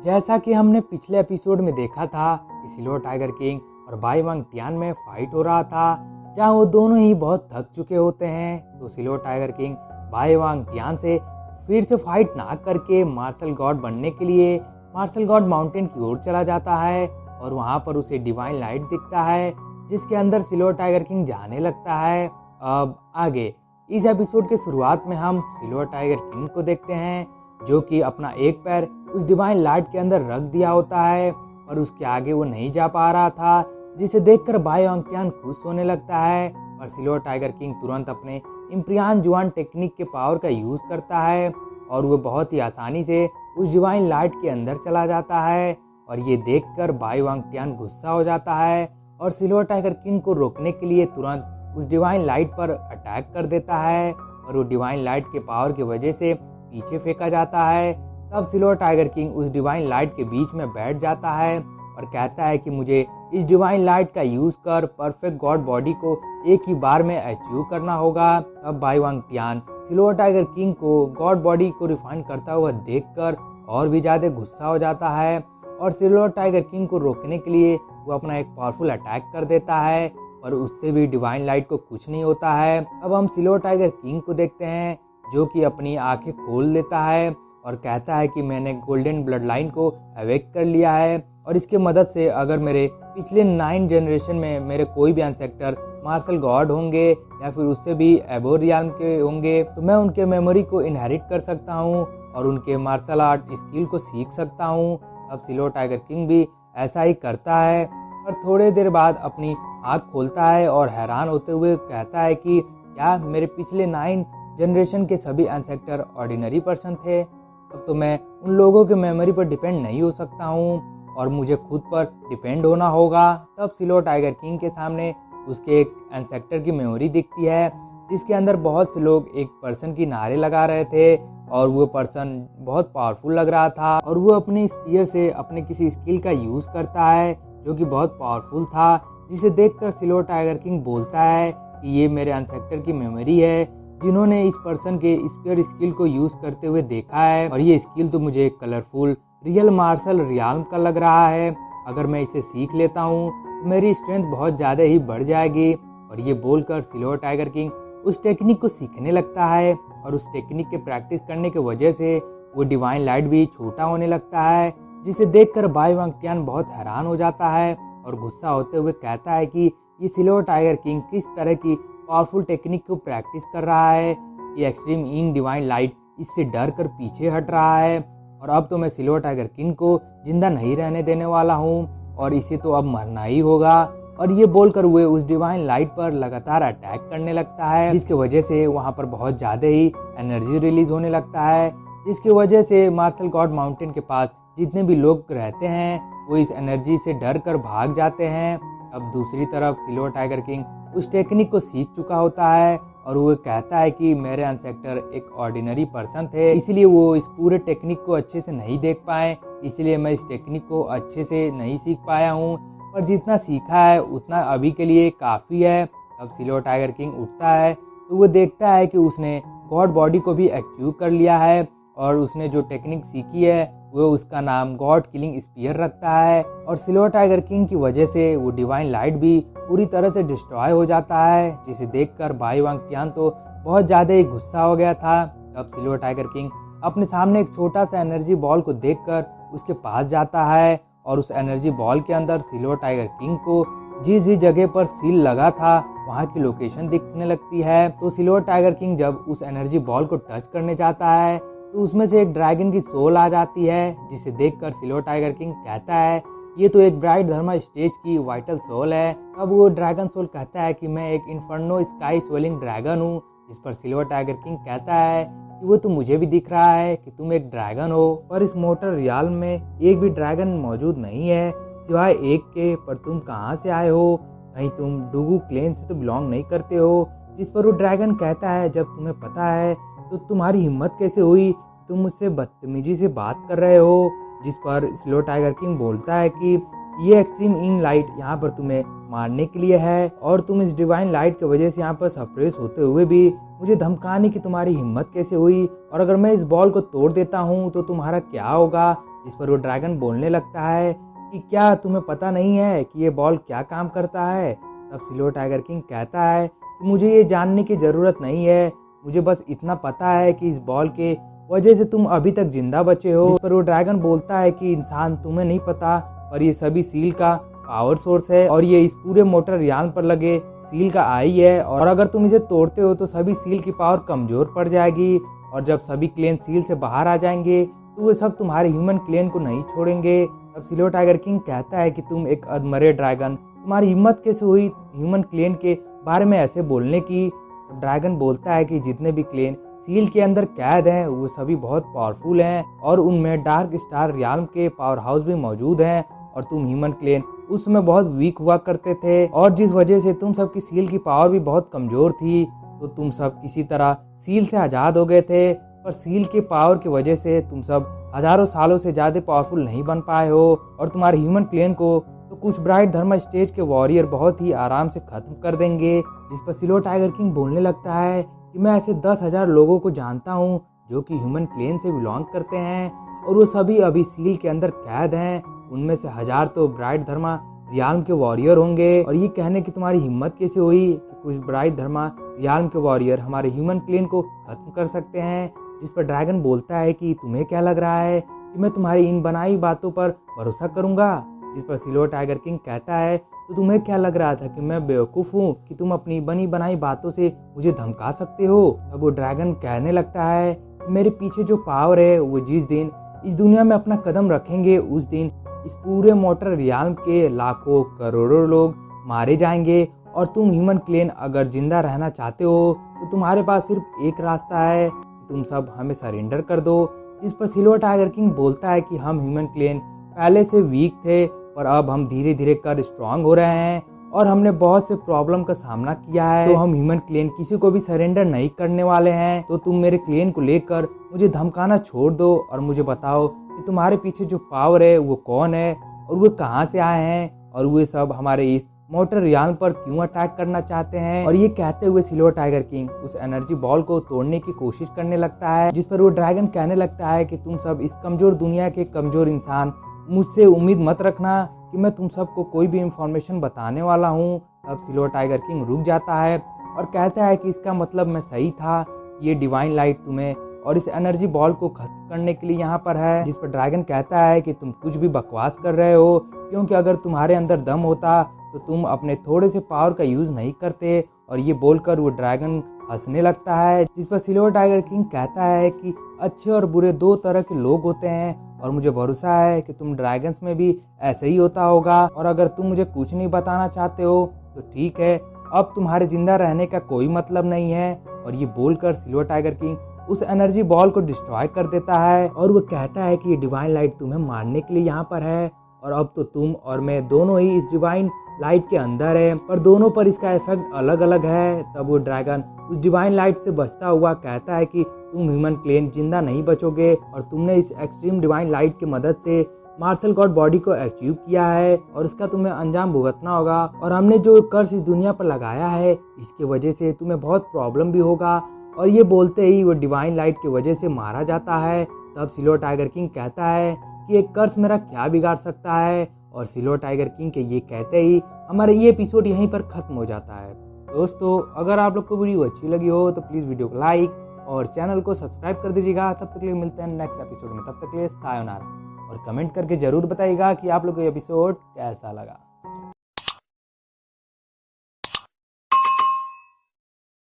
जैसा कि हमने पिछले एपिसोड में देखा था कि सिल्वर टाइगर किंग और बाई वांग टियान में फाइट हो रहा था, जहां वो दोनों ही बहुत थक चुके होते हैं। तो silver tiger king by Wang Tian से फिर से फाइट ना करके मार्शल गॉड बनने के लिए मार्शल गॉड माउंटेन की ओर चला जाता है और वहां पर उसे डिवाइन लाइट दिखता है, जिसके अंदर सिल्वर टाइगर किंग जाने लगता है। अब आगे इस एपिसोड के शुरुआत में हम सिल्वर टाइगर किंग को देखते हैं, जो कि अपना एक पैर उस डिवाइन लाइट के अंदर रख दिया होता है और उसके आगे वो नहीं जा पा रहा था, जिसे देखकर बाई वांग टियान खुश होने लगता है। और सिल्वर टाइगर किंग तुरंत अपने इम्प्रियान जुआन टेक्निक के पावर का यूज करता है और वो बहुत ही आसानी से उस डिवाइन लाइट के अंदर चला जाता है। और ये देखकर बाई वांग टियान गुस्सा हो जाता है और सिल्वर टाइगर किंग को रोकने के लिए तुरंत उस डिवाइन लाइट पर अटैक कर देता है और वो डिवाइन लाइट के पावर की वजह से पीछे फेंका जाता है। तब सिल्वर टाइगर किंग उस डिवाइन लाइट के बीच में बैठ जाता है और कहता है कि मुझे इस डिवाइन लाइट का यूज कर परफेक्ट गॉड बॉडी को एक ही बार में अचीव करना होगा। तब by Wang Tian silver tiger king को गॉड बॉडी को रिफाइन करता हुआ देखकर और भी ज्यादा गुस्सा हो जाता है और सिल्वर टाइगर किंग को रोकने के लिए वो अपना एक पावरफुल अटैक कर देता है, पर उससे भी डिवाइन लाइट को कुछ नहीं होता है। अब हम सिल्वर टाइगर किंग को देखते हैं, जो कि अपनी आंखें खोल देता है और कहता है कि मैंने गोल्डन ब्लड लाइन को अवेक कर लिया है और इसके मदद से अगर मेरे पिछले 9 जनरेशन में मेरे कोई भी एंसेस्टर मार्शल गॉड होंगे या फिर उससे भी एबो रियल्म के होंगे, तो मैं उनके मेमोरी को इनहेरिट कर सकता हूँ और उनके मार्शल आर्ट स्किल को सीख सकता हूँ। अब सिल्वर टाइगर किंग भी ऐसा ही करता है, पर थोड़ी देर बाद अपनी आँख खोलता है और हैरान होते हुए कहता है कि क्या मेरे पिछले 9 जनरेशन के सभी एंसेस्टर ऑर्डिनरी पर्सन थे? अब तो मैं उन लोगों के मेमोरी पर डिपेंड नहीं हो सकता हूँ और मुझे खुद पर डिपेंड होना होगा। तब सिल्वर टाइगर किंग के सामने उसके एक एंसेस्टर की मेमोरी दिखती है, जिसके अंदर बहुत से लोग एक पर्सन की नारे लगा रहे थे और वो पर्सन बहुत पावरफुल लग रहा था और वो अपने स्पीयर से अपने किसी स्किल का यूज करता है जो कि बहुत पावरफुल था, जिसे देखकर सिल्वर टाइगर किंग बोलता है कि ये मेरे एंसेस्टर की मेमोरी है जिन्होंने इस पर्सन के स्पीयर स्किल को यूज करते हुए देखा है और ये स्किल तो मुझे कलरफुल रियल मार्शल रियल्म का लग रहा है। अगर मैं इसे सीख लेता हूँ तो मेरी स्ट्रेंथ बहुत ज़्यादा ही बढ़ जाएगी। और ये बोलकर सिल्वर टाइगर किंग उस टेक्निक को सीखने लगता है और उस टेक्निक के प्रैक्टिस करने की वजह से वो डिवाइन लाइट भी छोटा होने लगता है, जिसे देखकर बाई वांग टियान बहुत हैरान हो जाता है और गुस्सा होते हुए कहता है कि ये सिल्वर टाइगर किंग किस तरह की पावरफुल टेक्निक को प्रैक्टिस कर रहा है। ये एक्सट्रीम इन डिवाइन लाइट इससे डर कर पीछे हट रहा है और अब तो मैं सिल्वर टाइगर किंग को जिंदा नहीं रहने देने वाला हूँ और इसे तो अब मरना ही होगा। और ये बोलकर वो उस डिवाइन लाइट पर लगातार अटैक करने लगता है, जिसकी वजह से वहाँ पर बहुत ज़्यादा ही एनर्जी रिलीज होने लगता है, जिसकी वजह से मार्शल गॉड माउंटेन के पास जितने भी लोग रहते हैं वो इस एनर्जी से डर कर भाग जाते हैं। अब दूसरी तरफ सिल्वर टाइगर किंग उस टेक्निक को सीख चुका होता है और वो कहता है कि मेरे एंसेस्टर एक ऑर्डिनरी पर्सन थे, इसलिए वो इस पूरे टेक्निक को अच्छे से नहीं देख पाए, इसलिए मैं इस टेक्निक को अच्छे से नहीं सीख पाया हूँ, पर जितना सीखा है उतना अभी के लिए काफ़ी है। अब सिल्वर टाइगर किंग उठता है तो वो देखता है कि उसने गॉड बॉडी को भी अचीव कर लिया है और उसने जो टेक्निक सीखी है वो उसका नाम गॉड किलिंग स्पीयर रखता है और सिल्वर टाइगर किंग की वजह से वो डिवाइन लाइट भी पूरी तरह से डिस्ट्रॉय हो जाता है, जिसे देखकर बाई वांग टियान तो बहुत ज़्यादा ही गुस्सा हो गया था। तब सिल्वर टाइगर किंग अपने सामने एक छोटा सा एनर्जी बॉल को देखकर उसके पास जाता है और उस एनर्जी बॉल के अंदर सिल्वर टाइगर किंग को जिस जगह पर सील लगा था वहाँ की लोकेशन दिखने लगती है। तो सिल्वर टाइगर किंग जब उस एनर्जी बॉल को टच करने जाता है तो उसमें से एक ड्रैगन की सोल आ जाती है, जिसे देखकर सिल्वर टाइगर किंग कहता है ये तो एक ब्राइट धर्मा स्टेज की वाइटल सोल है। अब वो ड्रैगन सोल कहता है कि मैं एक इन्फर्नो स्काई स्वेलिंग ड्रैगन हूँ, जिस पर सिल्वर टाइगर किंग कहता है कि वो तो मुझे भी दिख रहा है कि तुम एक ड्रैगन हो, पर इस मोटर रियल्म में एक भी ड्रैगन मौजूद नहीं है सिवाय एक के, पर तुम कहाँ से आए हो? कहीं तुम डुगू क्लेन से तो बिलोंग नहीं करते हो? जिस पर वो ड्रैगन कहता है जब तुम्हें पता है तो तुम्हारी हिम्मत कैसे हुई, तुम मुझसे बदतमीजी से बात कर रहे हो? जिस पर सिल्वर टाइगर किंग बोलता है कि ये एक्सट्रीम इन लाइट यहाँ पर तुम्हें मारने के लिए है और तुम इस डिवाइन लाइट की वजह से यहाँ पर सप्रेस होते हुए भी मुझे धमकाने की तुम्हारी हिम्मत कैसे हुई, और अगर मैं इस बॉल को तोड़ देता हूँ तो तुम्हारा क्या होगा? इस पर वो ड्रैगन बोलने लगता है कि क्या तुम्हें पता नहीं है कि ये बॉल क्या काम करता है। तब सिल्वर टाइगर किंग कहता है कि मुझे ये जानने की ज़रूरत नहीं है, मुझे बस इतना पता है कि इस बॉल के वजह से तुम अभी तक जिंदा बचे हो। इस पर वो ड्रैगन बोलता है कि इंसान तुम्हें नहीं पता, पर ये सभी सील का पावर सोर्स है और ये इस पूरे मोटर यान पर लगे सील का आई है, और अगर तुम इसे तोड़ते हो तो सभी सील की पावर कमजोर पड़ जाएगी, और जब सभी क्लेन सील से बाहर आ जाएंगे तो वो सब तुम्हारे ह्यूमन क्लेन को नहीं छोड़ेंगे। अब सिल्वर टाइगर किंग कहता है कि तुम एक अधमरे ड्रैगन, तुम्हारी हिम्मत कैसे हुई ह्यूमन क्लेन के बारे में ऐसे बोलने की। ड्रैगन बोलता है कि जितने भी क्लेन सील के अंदर कैद हैं वो सभी बहुत पावरफुल हैं, और उनमें डार्क स्टार रियाल्म के पावर हाउस भी मौजूद हैं, और तुम ह्यूमन क्लेन उस समय बहुत वीक हुआ करते थे, और जिस वजह से तुम सबकी सील की पावर भी बहुत कमजोर थी, तो तुम सब किसी तरह सील से आज़ाद हो गए थे। पर सील के पावर की वजह से तुम सब हजारों सालों से ज़्यादा पावरफुल नहीं बन पाए हो, और तुम्हारे ह्यूमन क्लेन को तो कुछ ब्राइट धर्मा स्टेज के वॉरियर बहुत ही आराम से खत्म कर देंगे। जिस पर सिल्वर टाइगर किंग बोलने लगता है कि मैं ऐसे 10,000 लोगों को जानता हूँ जो कि ह्यूमन क्लेन से बिलोंग करते हैं, और वो सभी अभी सील के अंदर कैद हैं। उनमें से 1000 तो ब्राइट धर्मा रियाल्म के वॉरियर होंगे। और ये कहने की तुम्हारी हिम्मत कैसे हुई कि कुछ ब्राइट धर्मा रियाल्म के वॉरियर हमारे ह्यूमन क्लेन को खत्म कर सकते हैं। जिस पर ड्रैगन बोलता है कि तुम्हें क्या लग रहा है कि मैं तुम्हारी इन बनाई बातों पर भरोसा करूंगा। जिस पर सिल्वर टाइगर किंग कहता है तो तुम्हें क्या लग रहा था कि मैं बेवकूफ़ हूँ कि तुम अपनी बनी बनाई बातों से मुझे धमका सकते हो। तब वो ड्रैगन कहने लगता है कि मेरे पीछे जो पावर है वो जिस दिन इस दुनिया में अपना कदम रखेंगे उस दिन इस पूरे मोटर रियाल्म के लाखों करोड़ों लोग मारे जाएंगे, और तुम ह्यूमन क्लेन अगर जिंदा रहना चाहते हो तो तुम्हारे पास सिर्फ एक रास्ता है, तुम सब हमें सरेंडर कर दो। जिस पर सिल्वर टाइगर किंग बोलता है कि हम ह्यूमन क्लेन पहले से वीक थे, पर अब हम धीरे धीरे कर स्ट्रांग हो रहे हैं, और हमने बहुत से प्रॉब्लम का सामना किया है, तो हम ह्यूमन क्लेन किसी को भी सरेंडर नहीं करने वाले हैं। तो तुम मेरे क्लेन को लेकर मुझे धमकाना छोड़ दो और मुझे बताओ कि तुम्हारे पीछे जो पावर है वो कौन है, और वो कहाँ से आए हैं, और वो सब हमारे इस मोटर रियाल्म पर क्यों अटैक करना चाहते हैं। और ये कहते हुए सिल्वर टाइगर किंग उस एनर्जी बॉल को तोड़ने की कोशिश करने लगता है। जिस पर वो ड्रैगन कहने लगता है कि तुम सब इस कमजोर दुनिया के कमजोर इंसान, मुझसे उम्मीद मत रखना कि मैं तुम सबको कोई भी इंफॉर्मेशन बताने वाला हूँ। तब सिल्वर टाइगर किंग रुक जाता है और कहता है कि इसका मतलब मैं सही था, ये डिवाइन लाइट तुम्हें और इस एनर्जी बॉल को खत्म करने के लिए यहाँ पर है। जिस पर ड्रैगन कहता है कि तुम कुछ भी बकवास कर रहे हो, क्योंकि अगर तुम्हारे अंदर दम होता तो तुम अपने थोड़े से पावर का यूज़ नहीं करते। और ये बोलकर वो ड्रैगन हंसने लगता है। जिस पर सिल्वर टाइगर किंग कहता है कि अच्छे और बुरे दो तरह के लोग होते हैं, और मुझे भरोसा है कि तुम ड्रैगन्स में भी ऐसे ही होता होगा, और अगर तुम मुझे कुछ नहीं बताना चाहते हो तो ठीक है, अब तुम्हारे जिंदा रहने का कोई मतलब नहीं है। और ये बोलकर सिल्वर टाइगर किंग उस एनर्जी बॉल को डिस्ट्रॉय कर देता है, और वो कहता है कि ये डिवाइन लाइट तुम्हें मारने के लिए यहाँ पर है, और अब तो तुम और मैं दोनों ही इस डिवाइन लाइट के अंदर है, पर दोनों पर इसका इफेक्ट अलग अलग है। तब वो ड्रैगन उस डिवाइन लाइट से बचता हुआ कहता है कि तुम ह्यूमन क्लेन जिंदा नहीं बचोगे, और तुमने इस एक्सट्रीम डिवाइन लाइट की मदद से मार्शल गॉड बॉडी को अचीव किया है, और इसका तुम्हें अंजाम भुगतना होगा, और हमने जो कर्स इस दुनिया पर लगाया है इसके वजह से तुम्हें बहुत प्रॉब्लम भी होगा। और ये बोलते ही वो डिवाइन लाइट की वजह से मारा जाता है। तब सिल्वर टाइगर किंग कहता है कि एक कर्स मेरा क्या बिगाड़ सकता है, और सिल्वर टाइगर किंग के ये कहते ही हमारा ये एपिसोड यहीं पर खत्म हो जाता है। दोस्तों, अगर आप लोग को वीडियो अच्छी लगी हो तो प्लीज़ वीडियो को लाइक और चैनल को सब्सक्राइब कर दीजिएगा। तब तक के लिए मिलते हैं नेक्स्ट एपिसोड में, तब तक के लिए सायोनारा। और कमेंट करके ज़रूर बताइएगा कि आप लोग को एपिसोड कैसा लगा।